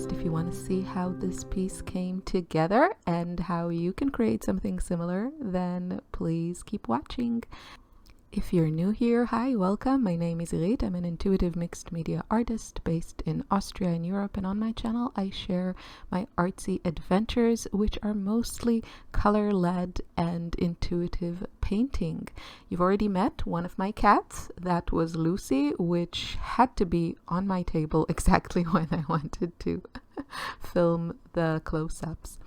artist. If you want to see how this piece came together and how you can create something similar, then please keep watching. If you're new here, hi, welcome. My name is Irit. I'm an intuitive mixed media artist based in Austria in Europe, and on my channel I share my artsy adventures, which are mostly color-led and intuitive painting. You've already met one of my cats. That was Lucy, which had to be on my table exactly when I wanted to film the close-ups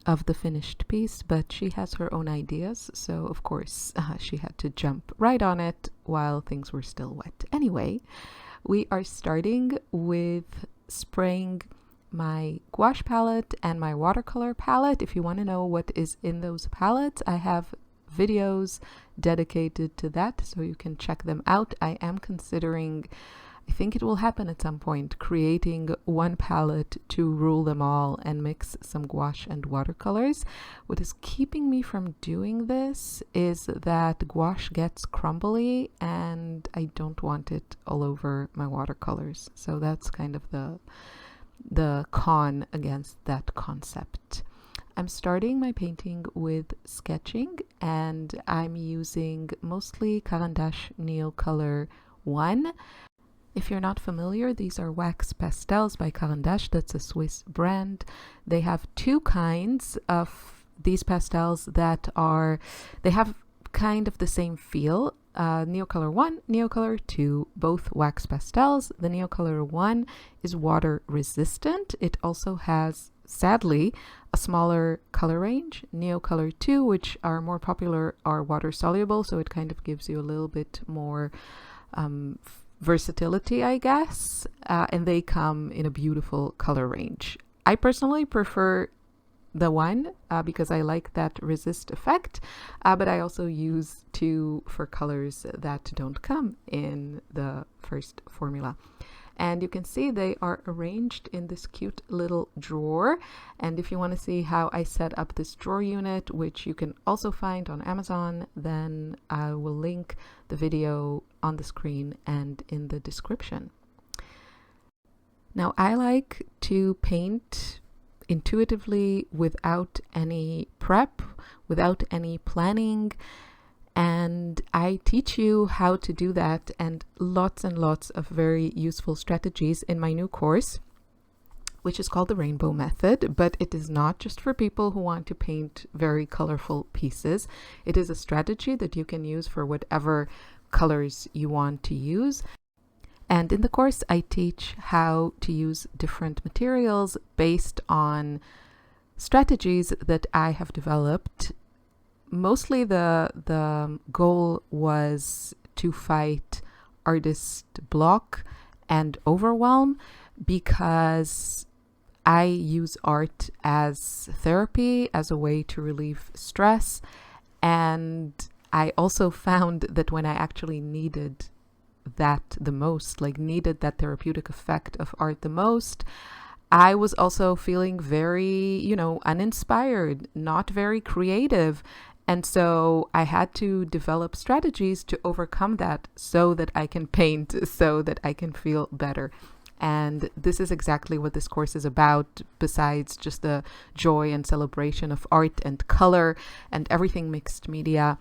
of the finished piece, but she has her own ideas, so of course she had to jump right on it while things were still wet. Anyway, we are starting with spraying my gouache palette and my watercolor palette. If you want to know what is in those palettes, I have videos dedicated to that, so you can check them out. I am considering, I think it will happen at some point, creating one palette to rule them all and mix some gouache and watercolors. What is keeping me from doing this is that gouache gets crumbly and I don't want it all over my watercolors. So that's kind of the con against that concept. I'm starting my painting with sketching, and I'm using mostly Caran d'Ache Neocolor 1. If you're not familiar, these are wax pastels by Caran d'Ache. That's a Swiss brand. They have two kinds of these pastels that are, they have kind of the same feel. Neocolor 1, Neocolor 2, both wax pastels. The Neocolor 1 is water resistant. It also has, sadly, a smaller color range. Neocolor 2, which are more popular, are water soluble, so it kind of gives you a little bit more versatility, I guess, and they come in a beautiful color range. I personally prefer the one because I like that resist effect, but I also use two for colors that don't come in the first formula. And you can see they are arranged in this cute little drawer. And if you want to see how I set up this drawer unit, which you can also find on Amazon, then I will link the video on the screen and in the description. Now, I like to paint intuitively without any prep, without any planning. And I teach you how to do that and lots of very useful strategies in my new course, which is called the Rainbow Method, but it is not just for people who want to paint very colorful pieces. It is a strategy that you can use for whatever colors you want to use. And in the course, I teach how to use different materials based on strategies that I have developed. Mostly the goal was to fight artist block and overwhelm, because I use art as therapy, as a way to relieve stress. And I also found that when I actually needed that the most, like needed that therapeutic effect of art the most, I was also feeling very, uninspired, not very creative. And so I had to develop strategies to overcome that so that I can paint, so that I can feel better. And this is exactly what this course is about, besides just the joy and celebration of art and color and everything mixed media.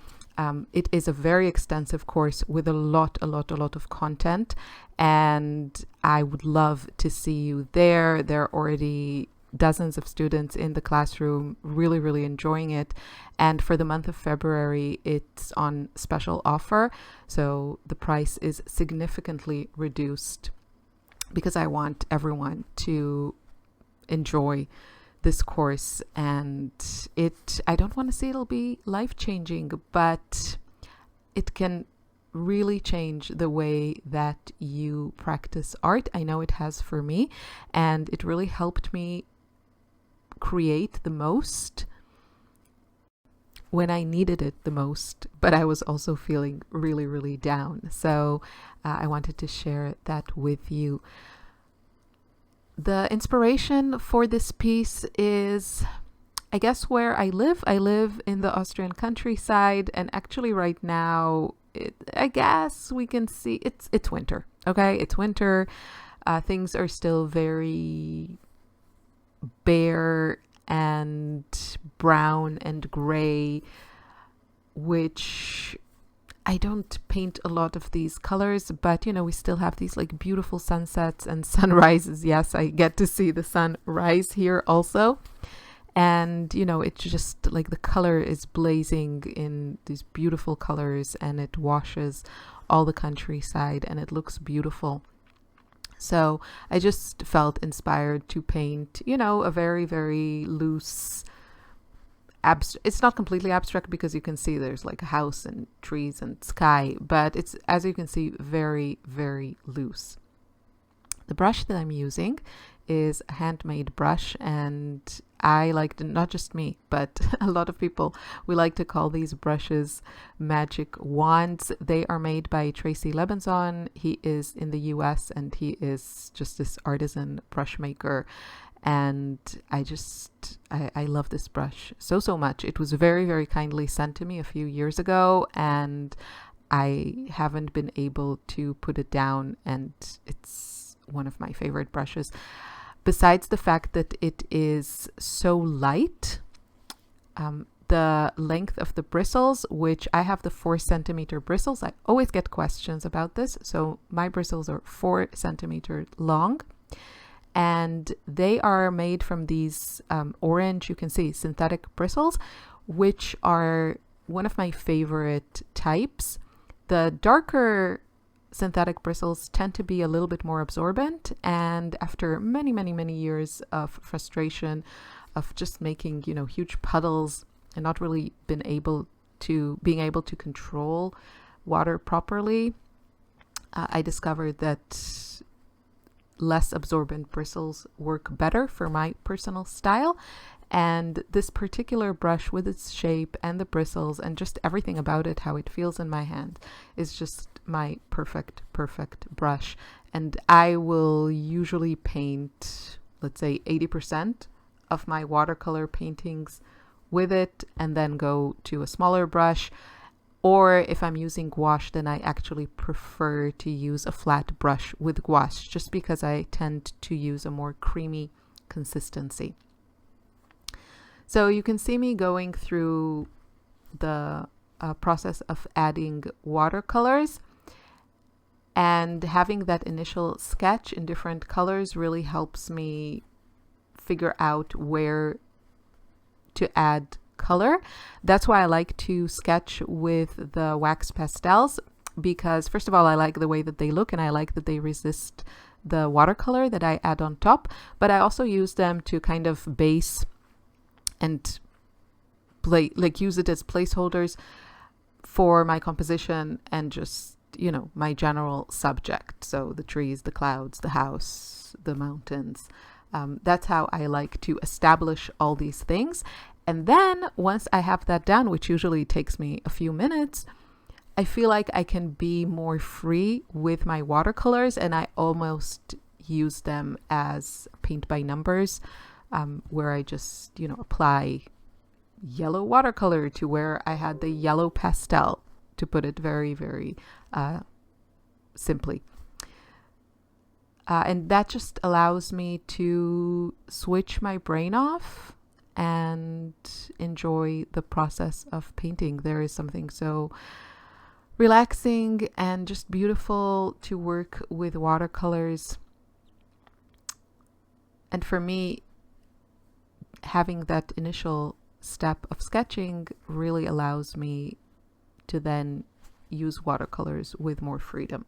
It is a very extensive course with a lot of content, and I would love to see you there. There are already dozens of students in the classroom really enjoying it, and for the month of February it's on special offer, so the price is significantly reduced because I want everyone to enjoy this course. And I don't want to say it'll be life-changing, but it can really change the way that you practice art. I know it has for me, and it really helped me create the most when I needed it the most, but I was also feeling really down. So I wanted to share that with you. The inspiration for this piece is, I guess, where I live. I live in the Austrian countryside, and actually right now, I guess we can see it's winter. Okay, it's winter. Things are still very bare and brown and gray, which I don't paint a lot of these colors, but you know, we still have these like beautiful sunsets and sunrises. Yes, I get to see the sun rise here also. And you know, it's just like the color is blazing in these beautiful colors, and it washes all the countryside and it looks beautiful. So I just felt inspired to paint, you know, a very, very loose it's not completely abstract because you can see there's like a house and trees and sky, but it's, as you can see, very, very loose. The brush that I'm using is a handmade brush, and I like, not just me, but a lot of people, we like to call these brushes magic wands. They are made by Tracy Lebenson. He is in the US and he is just this artisan brush maker. And I love this brush so much. It was very, very kindly sent to me a few years ago, and I haven't been able to put it down, and it's one of my favorite brushes. Besides the fact that it is so light, the length of the bristles, which I have the 4 centimeter bristles. I always get questions about this. So my bristles are 4 centimeters long. And they are made from these orange, you can see, synthetic bristles, which are one of my favorite types. The darker synthetic bristles tend to be a little bit more absorbent. And after many, many, many years of frustration of just making, you know, huge puddles and not really being able to control water properly, I discovered that less absorbent bristles work better for my personal style. And this particular brush, with its shape and the bristles and just everything about it, how it feels in my hand, is just my perfect brush. And I will usually paint, let's say, 80% of my watercolor paintings with it, and then go to a smaller brush. Or if I'm using gouache, then I actually prefer to use a flat brush with gouache, just because I tend to use a more creamy consistency. So you can see me going through the process of adding watercolors, and having that initial sketch in different colors really helps me figure out where to add color. That's why I like to sketch with the wax pastels, because first of all, I like the way that they look, and I like that they resist the watercolor that I add on top, but I also use them to kind of base and use it as placeholders for my composition and just, you know, my general subject. So the trees, the clouds, the house, the mountains. That's how I like to establish all these things. And then once I have that down, which usually takes me a few minutes, I feel like I can be more free with my watercolors, and I almost use them as paint by numbers, where I just, you know, apply yellow watercolor to where I had the yellow pastel, to put it very, very simply. And that just allows me to switch my brain off and enjoy the process of painting. There is something so relaxing and just beautiful to work with watercolors. And for me, having that initial step of sketching really allows me to then use watercolors with more freedom.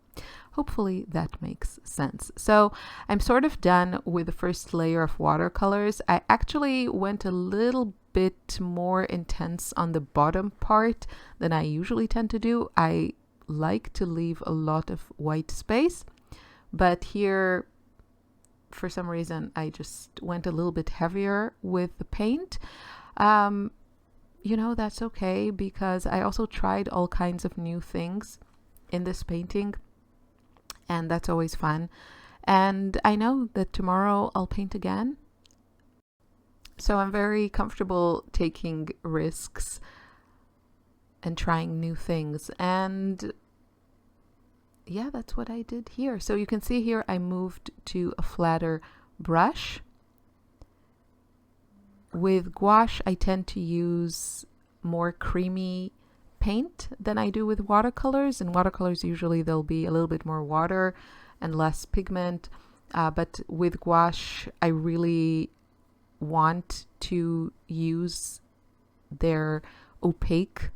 Hopefully that makes sense. So I'm sort of done with the first layer of watercolors. I actually went a little bit more intense on the bottom part than I usually tend to do. I like to leave a lot of white space, but here for some reason I just went a little bit heavier with the paint. You know, that's okay, because I also tried all kinds of new things in this painting, and that's always fun. And I know that tomorrow I'll paint again. So I'm very comfortable taking risks and trying new things. And yeah, that's what I did here. So you can see here I moved to a flatter brush, With gouache, I tend to use more creamy paint than I do with watercolors. In watercolors, usually there'll be a little bit more water and less pigment. But with gouache, I really want to use their opaque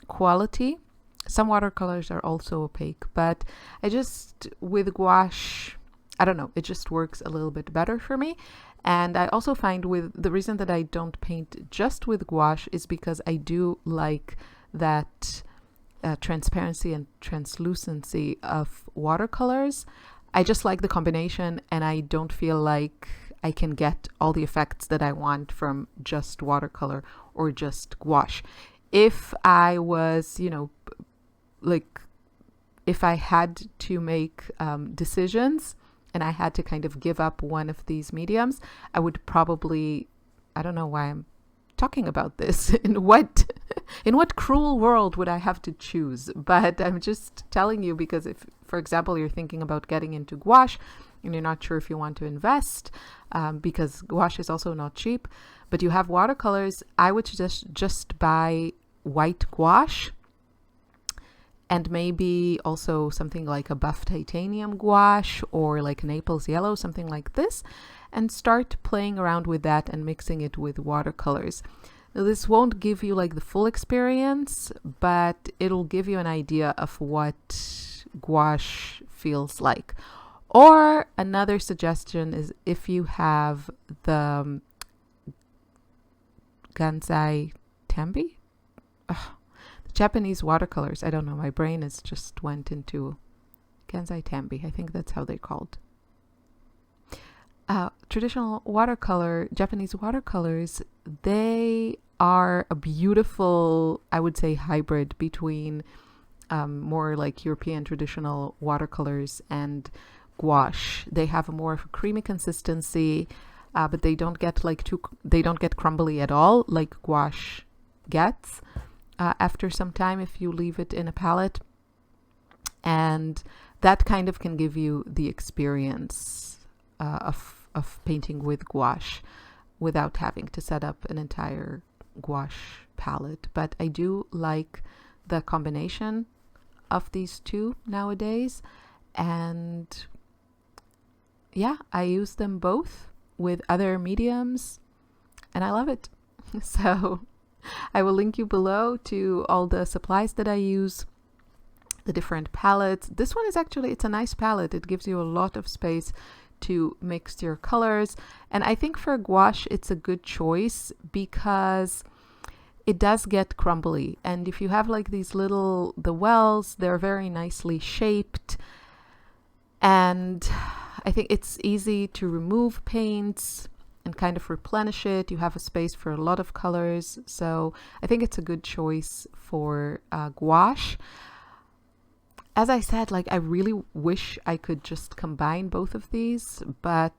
quality. Some watercolors are also opaque, but with gouache, I don't know, it just works a little bit better for me. And I also find with the reason that I don't paint just with gouache is because I do like that transparency and translucency of watercolors. I just like the combination, and I don't feel like I can get all the effects that I want from just watercolor or just gouache. If I was, if I had to make decisions and I had to kind of give up one of these mediums, I would probably, I don't know why I'm talking about this. In what cruel world would I have to choose? But I'm just telling you because if, for example, you're thinking about getting into gouache and you're not sure if you want to invest, because gouache is also not cheap, but you have watercolors, I would just buy white gouache and maybe also something like a buff titanium gouache or like Naples yellow, something like this, and start playing around with that and mixing it with watercolors. Now, this won't give you like the full experience, but it'll give you an idea of what gouache feels like. Or another suggestion is if you have the Gansai Tambi, the Japanese watercolors. I don't know, my brain is just went into Gansai Tambi. I think that's how they're called. Traditional Japanese watercolors, they are a beautiful, I would say, hybrid between more like European traditional watercolors and gouache. They have a more of a creamy consistency, but they don't get they don't get crumbly at all like gouache gets after some time if you leave it in a palette. And that kind of can give you the experience of painting with gouache without having to set up an entire gouache palette. But I do like the combination of these two nowadays, and yeah, I use them both with other mediums and I love it. So I will link you below to all the supplies that I use, the different palettes. This one is actually, it's a nice palette. It gives you a lot of space to mix your colors. And I think for gouache, it's a good choice because it does get crumbly. And if you have like these the wells, they're very nicely shaped. And I think it's easy to remove paints and kind of replenish it. You have a space for a lot of colors. So I think it's a good choice for gouache. As I said, like I really wish I could just combine both of these, but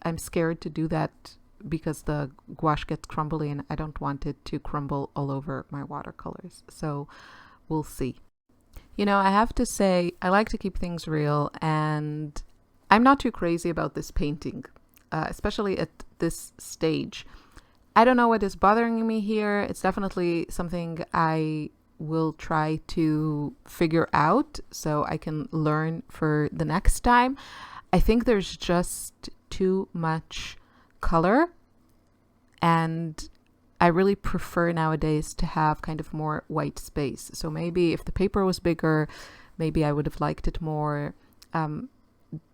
I'm scared to do that because the gouache gets crumbly and I don't want it to crumble all over my watercolors. So we'll see. You know, I have to say, I like to keep things real, and I'm not too crazy about this painting, especially at this stage. I don't know what is bothering me here. It's definitely something I will try to figure out so I can learn for the next time. I think there's just too much color, and I really prefer nowadays to have kind of more white space. So maybe if the paper was bigger, maybe I would have liked it more.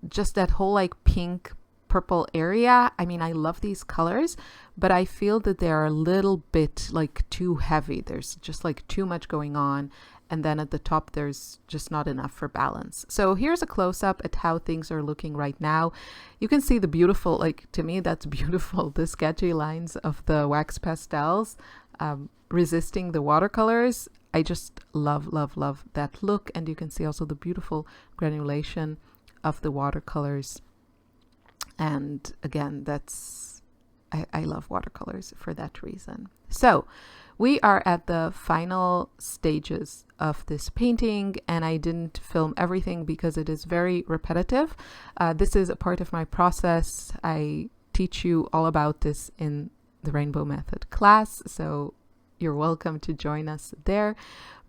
Just that whole like pink purple area. I mean, I love these colors, but I feel that they're a little bit like too heavy. There's just like too much going on. And then at the top, there's just not enough for balance. So here's a close-up at how things are looking right now. You can see the beautiful, like to me, that's beautiful, the sketchy lines of the wax pastels resisting the watercolors. I just love, love, love that look. And you can see also the beautiful granulation of the watercolors. And again, I love watercolors for that reason. So we are at the final stages of this painting, and I didn't film everything because it is very repetitive. This is a part of my process. I teach you all about this in the Rainbow Method class, so you're welcome to join us there.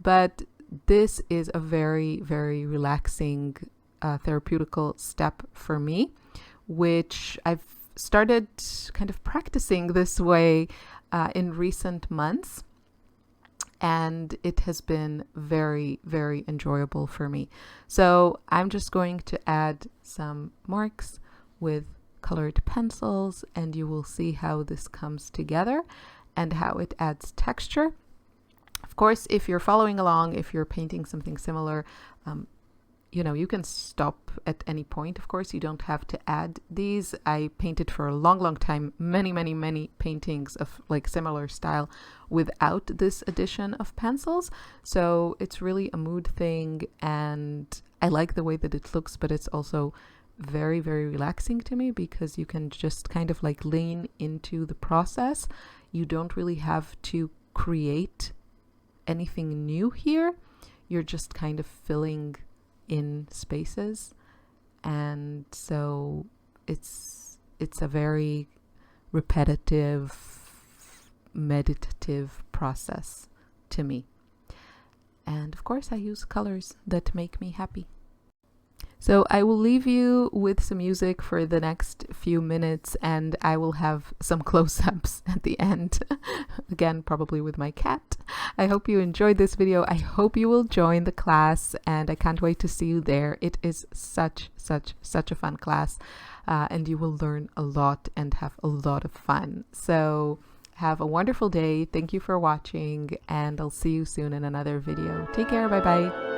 But this is a very, very relaxing therapeutical step for me, which I've started kind of practicing this way in recent months. And it has been very, very enjoyable for me. So I'm just going to add some marks with colored pencils, and you will see how this comes together and how it adds texture. Of course, if you're following along, if you're painting something similar, you know, you can stop at any point. Of course, you don't have to add these. I painted for a long, long time, many paintings of like similar style without this addition of pencils. So it's really a mood thing, and I like the way that it looks, but it's also very, very relaxing to me because you can just kind of like lean into the process. You don't really have to create anything new here. You're just kind of filling in spaces, and so it's a very repetitive, meditative process to me. And of course, I use colors that make me happy. So I will leave you with some music for the next few minutes, and I will have some close-ups at the end. Again, probably with my cat. I hope you enjoyed this video. I hope you will join the class, and I can't wait to see you there. It is such a fun class, and you will learn a lot and have a lot of fun. So have a wonderful day. Thank you for watching, and I'll see you soon in another video. Take care. Bye bye.